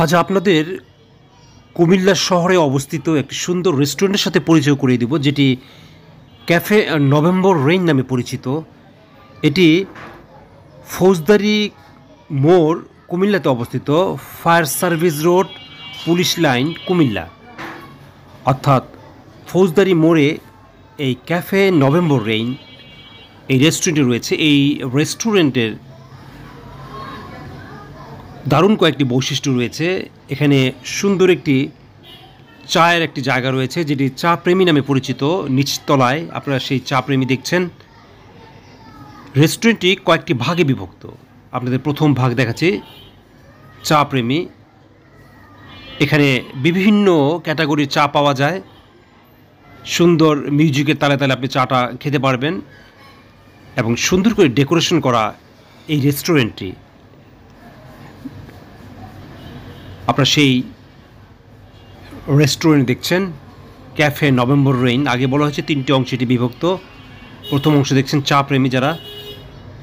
আজ আপনাদের কুমিল্লা শহরে অবস্থিত একটি সুন্দর রেস্টুরেন্টের সাথে পরিচয় করিয়ে দেব, যেটি ক্যাফে নভেম্বর রেইন নামে পরিচিত। এটি ফৌজদারি মোড়, কুমিল্লাতে অবস্থিত। Fire service road, police line, Comilla. অর্থাৎ ফৌজদারি মোড়ে এই ক্যাফে নভেম্বর রেইন এই রেস্টুরেন্টে রয়েছে। এই রেস্টুরেন্টের দারুণ কয়েকটি বৈশিষ্ট্য রয়েছে। এখানে সুন্দর একটি চায়ের একটি জায়গা রয়েছে, যেটি চা প্রেমী নামে পরিচিত। নিচতলায় আপনারা সেই চা প্রেমী দেখছেন। রেস্টুরেন্টটি কয়েকটি ভাগে বিভক্ত। আপনাদের প্রথম ভাগ দেখাচ্ছি, চা প্রেমী। এখানে বিভিন্ন ক্যাটাগরির চা পাওয়া যায়। সুন্দর মিউজিকের তালে তালে আপনি চাটা খেতে পারবেন এবং সুন্দর করে ডেকোরেশন করা এই রেস্টুরেন্টটি। আপনারা সেই রেস্টুরেন্ট দেখছেন, ক্যাফে নভেম্বর রেইন। আগে বলা হয়েছে তিনটি অংশে এটি বিভক্ত। প্রথম অংশ দেখছেন চা প্রেমী যারা,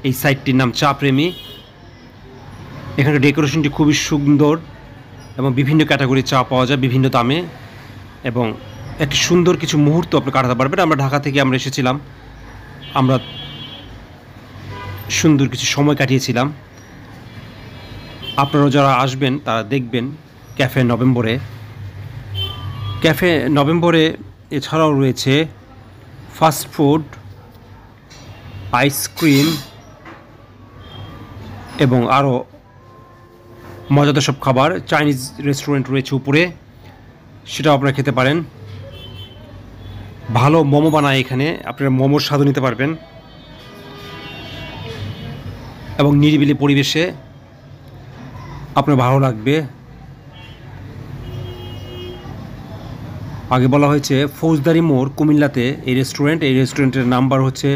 এই সাইটটির নাম চা প্রেমী। এখানকার ডেকোরেশনটি খুবই সুন্দর এবং বিভিন্ন ক্যাটাগরির চা পাওয়া যায় বিভিন্ন দামে, এবং একটি সুন্দর কিছু মুহূর্ত আপনি কাটাতে পারবেন। আমরা ঢাকা থেকে এসেছিলাম, আমরা সুন্দর কিছু সময় কাটিয়েছিলাম। আপনারাও যারা আসবেন তারা দেখবেন ক্যাফে নভেম্বরে। ক্যাফে নভেম্বরে এছাড়াও রয়েছে ফাস্ট ফুড, আইসক্রিম এবং আরও মজাদার সব খাবার। চাইনিজ রেস্টুরেন্ট রয়েছে উপরে, সেটাও আপনারা খেতে পারেন। ভালো মোমো বানায় এখানে, আপনারা মোমোর স্বাদও নিতে পারবেন এবং নিরিবিলি পরিবেশে আপনার ভালো লাগবে। আগে বলা হয়েছে ফৌজদারি মোড়, কুমিল্লাতে এই রেস্টুরেন্ট। এই রেস্টুরেন্টের নাম্বার হচ্ছে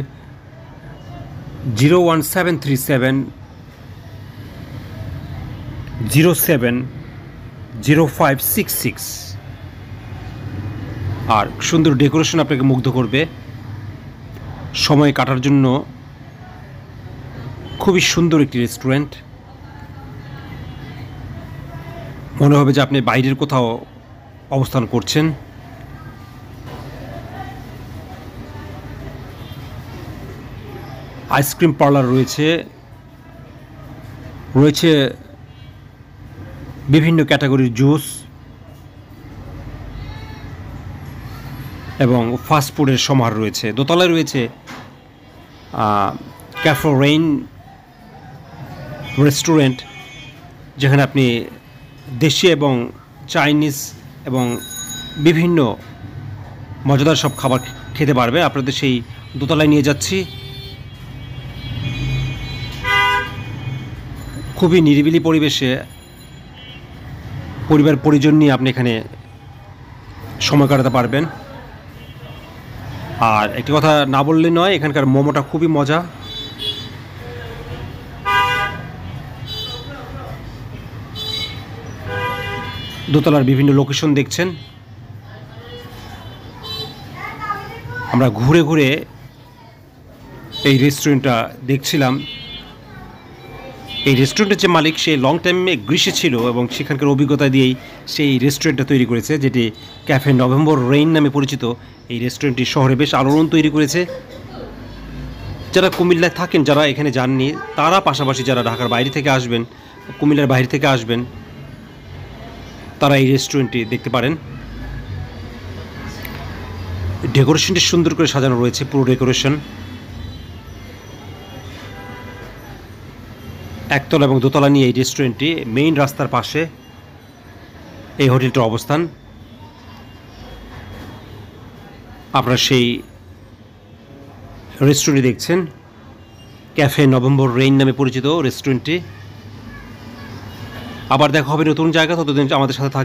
01737070566। আর সুন্দর ডেকোরেশন আপনাকে মুগ্ধ করবে। সময় কাটার জন্য খুবই সুন্দর একটি রেস্টুরেন্ট। মনে হবে যে আপনি বাইরের কোথাও অবস্থান করছেন। আইসক্রিম পার্লার রয়েছে, রয়েছে বিভিন্ন ক্যাটাগরির জুস এবং ফাস্টফুডের সমাহার রয়েছে। দোতলায় রয়েছে ক্যাফে রেইন রেস্টুরেন্ট, যেখানে আপনি দেশি এবং চাইনিজ এবং বিভিন্ন মজাদার সব খাবার খেতে পারবে। আপনাদের সেই দোতলায় নিয়ে যাচ্ছি। খুবই নিরিবিলি পরিবেশে পরিবার পরিজন নিয়ে আপনি এখানে সময় কাটাতে পারবেন। আর একটি কথা না বললে নয়, এখানকার মোমোটা খুবই মজা। দোতলার বিভিন্ন লোকেশন দেখছেন। আমরা ঘুরে ঘুরে এই রেস্টুরেন্টটা দেখছিলাম। এই রেস্টুরেন্টের যে মালিক, সে লং টাইমে গ্রিসে ছিল এবং সেখানকার অভিজ্ঞতা দিয়েই সেই রেস্টুরেন্টটা তৈরি করেছে, যেটি ক্যাফে নভেম্বর রেইন নামে পরিচিত। এই রেস্টুরেন্টটি শহরে বেশ আলোড়ন তৈরি করেছে। যারা কুমিল্লায় থাকেন, যারা এখানে যাননি, তারা পাশাপাশি যারা ঢাকার বাইরে থেকে আসবেন, কুমিল্লার বাইরে থেকে আসবেন, তারা এই রেস্টুরেন্টটি দেখতে পারেন। ডেকোরেশনটি সুন্দর করে সাজানো রয়েছে, পুরো ডেকোরেশন। একতলা এবং দোতলা নিয়ে এই রেস্টুরেন্টটি। মেইন রাস্তার পাশে এই হোটেলটার অবস্থান। আপনারা সেই রেস্টুরেন্টটি দেখছেন, ক্যাফে নভেম্বর রেইন নামে পরিচিত রেস্টুরেন্টটি। আবার দেখা হবে নতুন জায়গা, ততদিন আমাদের সাথে থাকবে।